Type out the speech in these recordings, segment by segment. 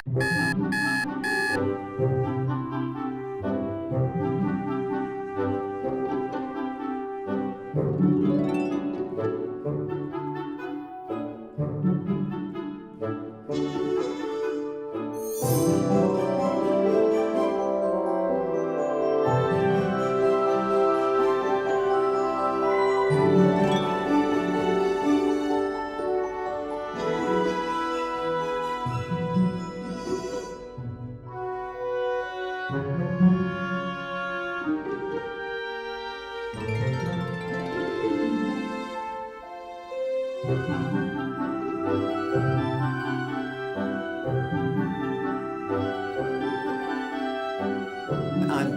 I'm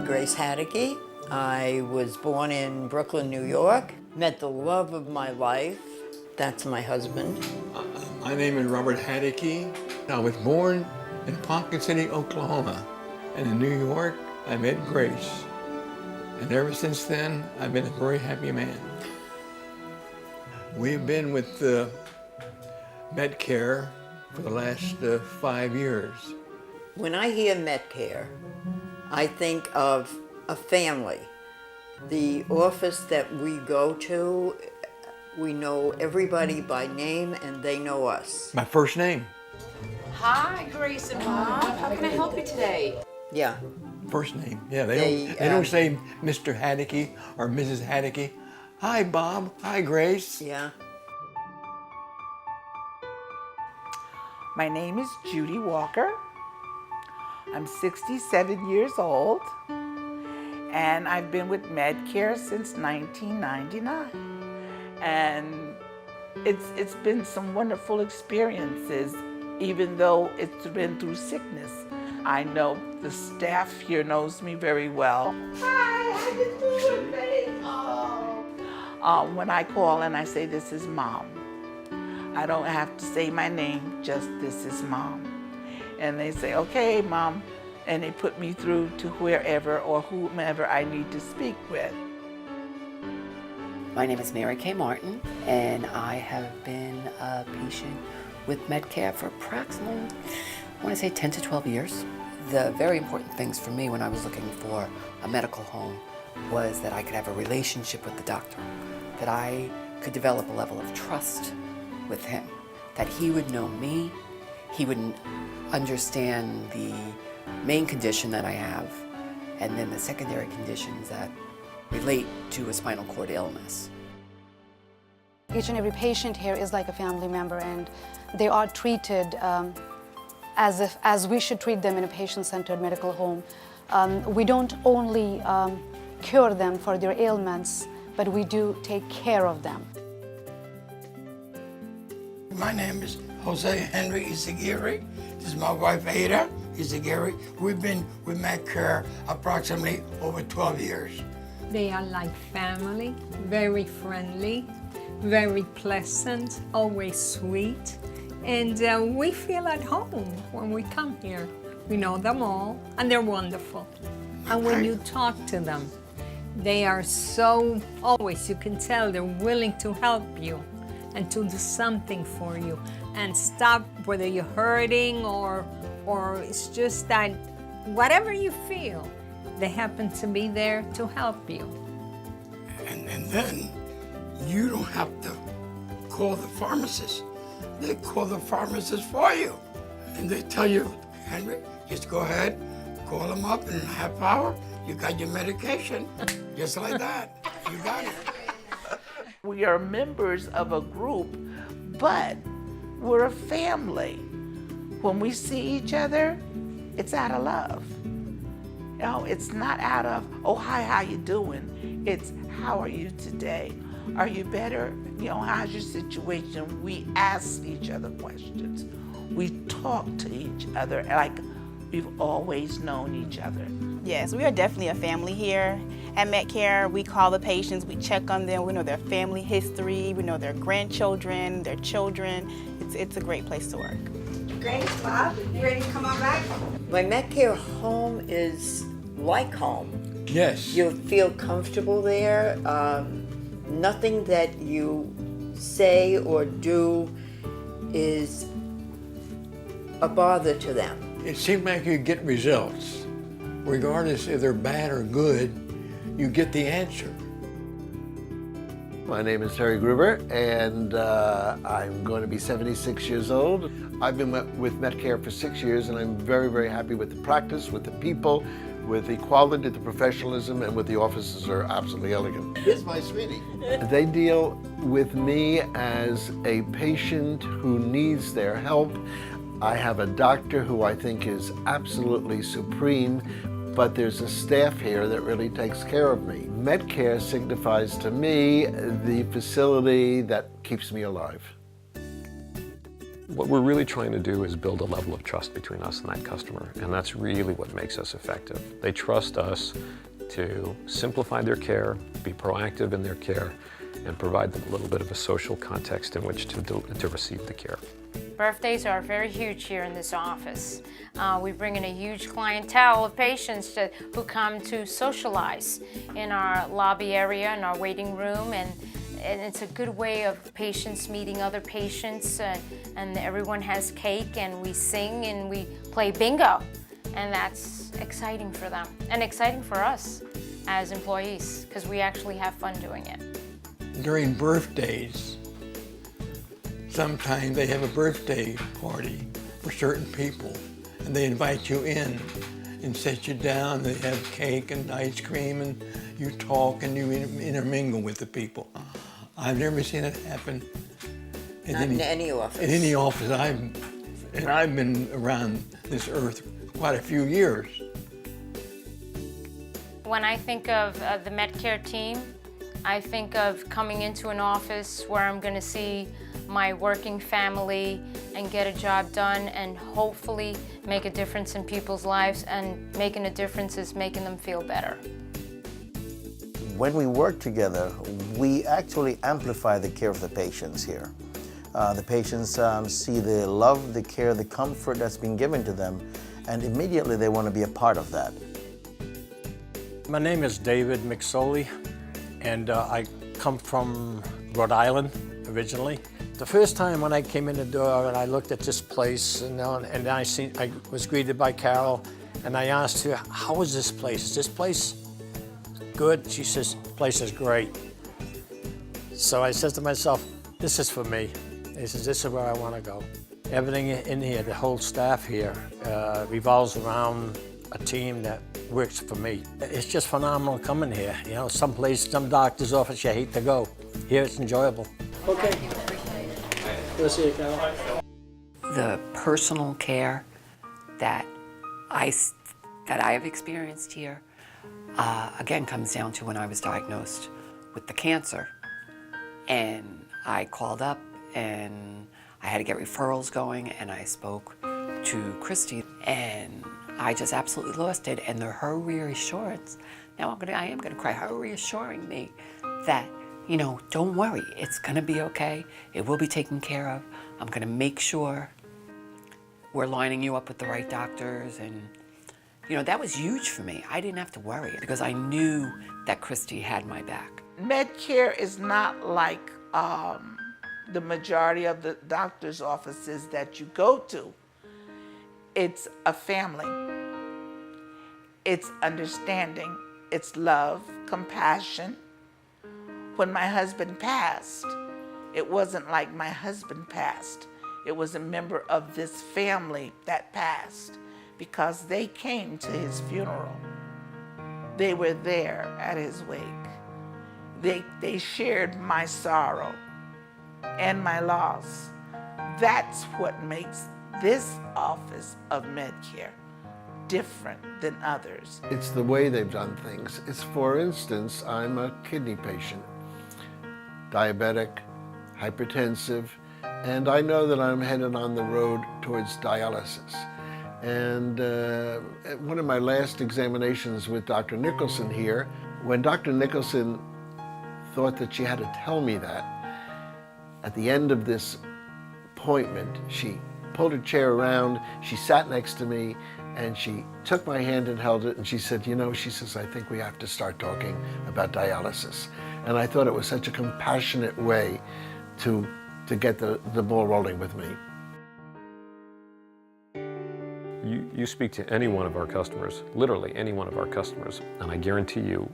Grace Haddocky. I was born in Brooklyn, New York. Met the love of my life. That's my husband. My name is Robert Haddocky. I was born in Ponca City, Oklahoma. And in New York, I met Grace. And ever since then, I've been a very happy man. We've been with MetCare for the last 5 years. When I hear MetCare, I think of a family. The office that we go to, we know everybody by name and they know us. My first name. Hi, Grace and Bob. How can I help you today? Yeah. First name. Yeah, they don't say Mr. Haddocky or Mrs. Haddocky. Hi, Bob. Hi, Grace. Yeah. My name is Judy Walker. I'm 67 years old, and I've been with MedCare since 1999. And it's been some wonderful experiences, even though it's been through sickness. I know the staff here knows me very well. Hi, how you doing, babe? Oh. When I call and I say, this is Mom, I don't have to say my name, just this is Mom. And they say, okay, Mom, and they put me through to wherever or whomever I need to speak with. My name is Mary Kay Martin, and I have been a patient with MedCare for approximately, I want to say 10 to 12 years. The very important things for me when I was looking for a medical home was that I could have a relationship with the doctor, that I could develop a level of trust with him, that he would know me, he would understand the main condition that I have, and then the secondary conditions that relate to a spinal cord illness. Each and every patient here is like a family member, and they are treated as we should treat them in a patient-centered medical home. We don't only cure them for their ailments, but we do take care of them. My name is Jose Henry Izagiri. This is my wife, Ada Izagiri. We've been with MedCare approximately over 12 years. They are like family, very friendly, very pleasant, always sweet. And we feel at home when we come here. We know them all, and they're wonderful. And when you talk to them, they are so, always, you can tell they're willing to help you and to do something for you and stop whether you're hurting or it's just that whatever you feel, they happen to be there to help you. And then you don't have to call the pharmacist. They call the pharmacist for you. And they tell you, Henry, just go ahead, call them up in a half hour, you got your medication, just like that. You got it. We are members of a group, but we're a family. When we see each other, it's out of love. You know, it's not out of, oh, hi, how you doing? It's, how are you today? Are you better? You know, how's your situation? We ask each other questions. We talk to each other like we've always known each other. Yes, we are definitely a family here. At MedCare, we call the patients, we check on them, we know their family history, we know their grandchildren, their children. It's a great place to work. Grace, Bob, you ready to come on back? My MetCare home is like home. Yes. You feel comfortable there. Nothing that you say or do is a bother to them. it seemed like you get results. Regardless if they're bad or good, you get the answer. My name is Terry Gruber, and I'm going to be 76 years old. I've been with MetCare for 6 years, and I'm very, very happy with the practice, with the people, with the quality, the professionalism, and with the offices are absolutely elegant. Here's my sweetie. They deal with me as a patient who needs their help. I have a doctor who I think is absolutely supreme, but there's a staff here that really takes care of me. MetCare signifies to me the facility that keeps me alive. What we're really trying to do is build a level of trust between us and that customer, and that's really what makes us effective. They trust us to simplify their care, be proactive in their care, and provide them a little bit of a social context in which to receive the care. Birthdays are very huge here in this office. We bring in a huge clientele of patients who come to socialize in our lobby area, in our waiting room, and it's a good way of patients meeting other patients, and everyone has cake, and we sing, and we play bingo, and that's exciting for them, and exciting for us as employees, because we actually have fun doing it. During birthdays, sometimes they have a birthday party for certain people, and they invite you in and sit you down. They have cake and ice cream, and you talk and you intermingle with the people. I've never seen it happen in any office. In any office. I've been around this earth quite a few years. When I think of the MetCare team, I think of coming into an office where I'm going to see my working family and get a job done and hopefully make a difference in people's lives, and making a difference is making them feel better. When we work together, we actually amplify the care of the patients here. The patients see the love, the care, the comfort that's been given to them, and immediately they want to be a part of that. My name is David McSoley, and I come from Rhode Island originally. The first time when I came in the door and I looked at this place, and I was greeted by Carol, and I asked her, "How is this place? Is this place good?" She says, "The place is great." So I said to myself, "This is for me." He says, "This is where I want to go." Everything in here, the whole staff here, revolves around a team that works for me. It's just phenomenal coming here. You know, some doctor's office you hate to go. Here it's enjoyable. Okay. Good to see you, Carol. The personal care that I have experienced here, again, comes down to when I was diagnosed with the cancer. And I called up and I had to get referrals going, and I spoke to Christy, and I just absolutely lost it. And her reassurance, now I am gonna cry, her reassuring me that, you know, don't worry, it's gonna be okay. It will be taken care of. I'm gonna make sure we're lining you up with the right doctors. And, you know, that was huge for me. I didn't have to worry because I knew that Christy had my back. MedCare is not like the majority of the doctor's offices that you go to. It's a family. It's understanding. It's love, compassion. When my husband passed, it wasn't like my husband passed. It was a member of this family that passed, because they came to his funeral. They were there at his wake. They shared my sorrow and my loss. That's what makes this office of MedCare different than others. It's the way they've done things. It's, for instance, I'm a kidney patient, diabetic, hypertensive, and I know that I'm headed on the road towards dialysis. And at one of my last examinations with Dr. Nicholson here, when Dr. Nicholson thought that she had to tell me that, at the end of this appointment, she pulled her chair around, she sat next to me, and she took my hand and held it, and she said, "You know," she says, "I think we have to start talking about dialysis." And I thought it was such a compassionate way to get the ball rolling with me. You speak to any one of our customers, literally any one of our customers, and I guarantee you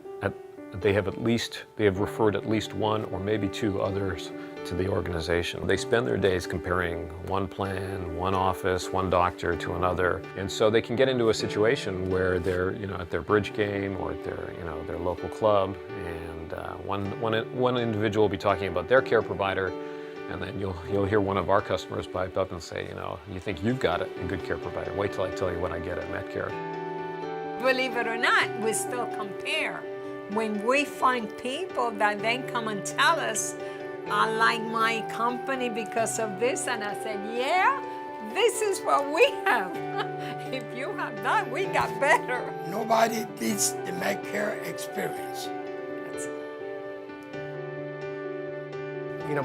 they have referred at least one or maybe two others to the organization. They spend their days comparing one plan, one office, one doctor to another, and so they can get into a situation where they're at their bridge game or at their local club, and one individual will be talking about their care provider, and then you'll hear one of our customers pipe up and say, you think you've got a good care provider. Wait till I tell you what I get at MetCare. Believe it or not, we still compare. When we find people that then come and tell us, I like my company because of this, and I said, yeah, this is what we have. If you have that, we got better. Nobody beats the MetCare experience.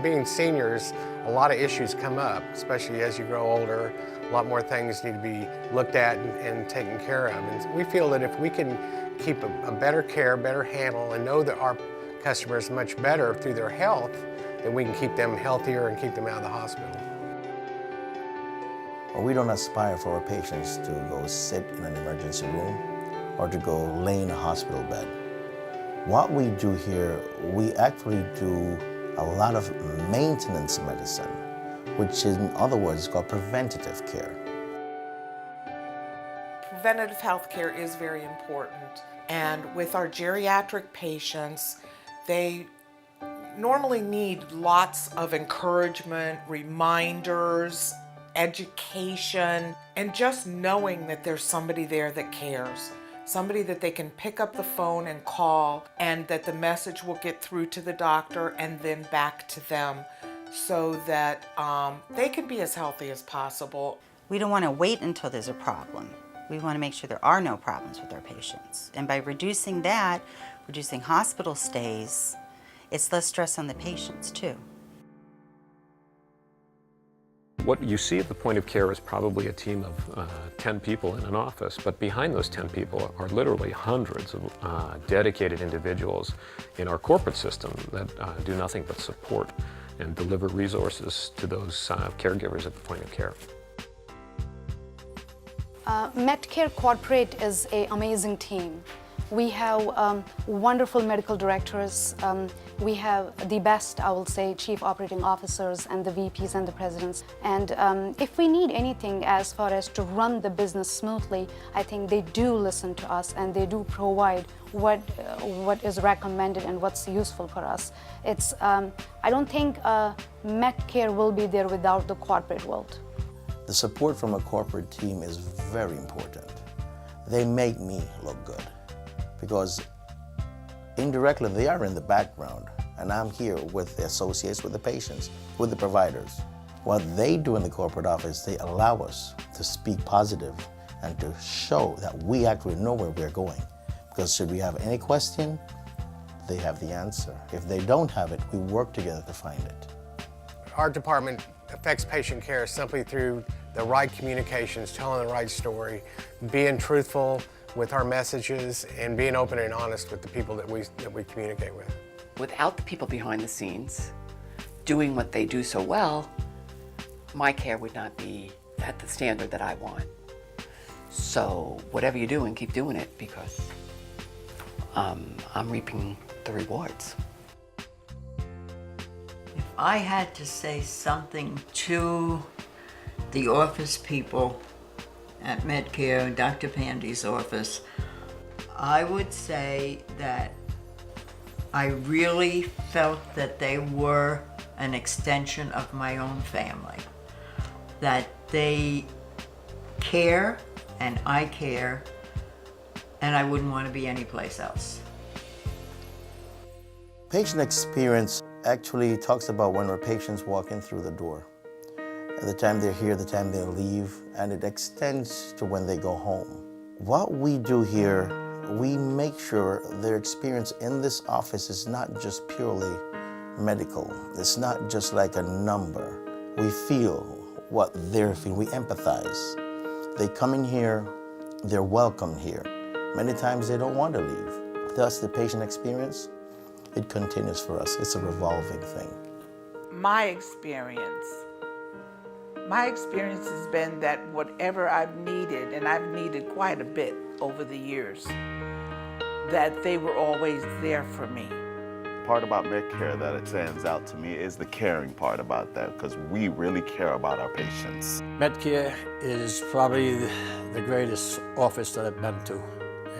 Being seniors, a lot of issues come up, especially as you grow older. A lot more things need to be looked at and taken care of. And we feel that if we can keep a better care, better handle, and know that our customers much better through their health, then we can keep them healthier and keep them out of the hospital. We don't aspire for our patients to go sit in an emergency room or to go lay in a hospital bed. What we do here, we actually do a lot of maintenance medicine, which in other words is called preventative care. Preventative health care is very important, and with our geriatric patients, they normally need lots of encouragement, reminders, education, and just knowing that there's somebody there that cares. Somebody that they can pick up the phone and call, and that the message will get through to the doctor and then back to them, so that they can be as healthy as possible. We don't want to wait until there's a problem. We want to make sure there are no problems with our patients. And by reducing that, reducing hospital stays, it's less stress on the patients too. What you see at the point of care is probably a team of 10 people in an office, but behind those 10 people are literally hundreds of dedicated individuals in our corporate system that do nothing but support and deliver resources to those caregivers at the point of care. MetCare Corporate is an amazing team. We have wonderful medical directors. We have the best, I will say, chief operating officers and the VPs and the presidents. And if we need anything as far as to run the business smoothly, I think they do listen to us and they do provide what is recommended and what's useful for us. It's, I don't think MetCare will be there without the corporate world. The support from a corporate team is very important. They make me look good because indirectly they are in the background and I'm here with the associates, with the patients, with the providers. What they do in the corporate office, they allow us to speak positive and to show that we actually know where we're going. Because should we have any question, they have the answer. If they don't have it, we work together to find it. Our department affects patient care simply through the right communications, telling the right story, being truthful with our messages, and being open and honest with the people that we communicate with. Without the people behind the scenes doing what they do so well, my care would not be at the standard that I want. So whatever you're doing, keep doing it because I'm reaping the rewards. If I had to say something to the office people at MetCare, Dr. Pandy's office, I would say that I really felt that they were an extension of my own family, that they care and I care, and I wouldn't want to be anyplace else. Patient experience actually talks about when our patients walk in through the door, the time they're here, the time they leave, and it extends to when they go home. What we do here, we make sure their experience in this office is not just purely medical. It's not just like a number. We feel what they're feeling, we empathize. They come in here, they're welcome here. Many times they don't want to leave. Thus, the patient experience, it continues for us. It's a revolving thing. My experience My experience has been that whatever I've needed, and I've needed quite a bit over the years, that they were always there for me. The part about MetCare that it stands out to me is the caring part about that, because we really care about our patients. MetCare is probably the greatest office that I've been to.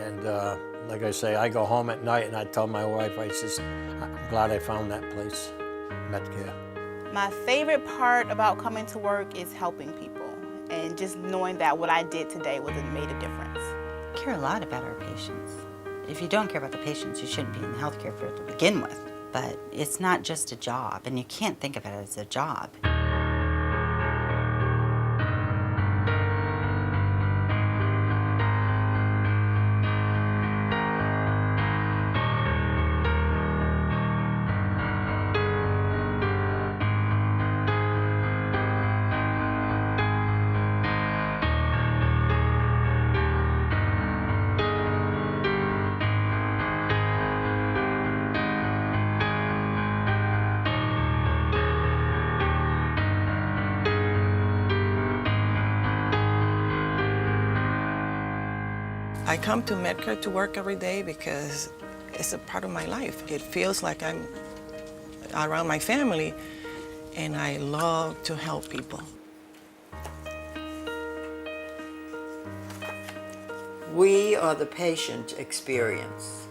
And like I say, I go home at night and I tell my wife, I'm glad I found that place, MetCare. My favorite part about coming to work is helping people and just knowing that what I did today made a difference. We care a lot about our patients. If you don't care about the patients, you shouldn't be in the healthcare field to begin with. But it's not just a job, and you can't think of it as a job. I come to MetCare to work every day because it's a part of my life. It feels like I'm around my family, and I love to help people. We are the patient experience.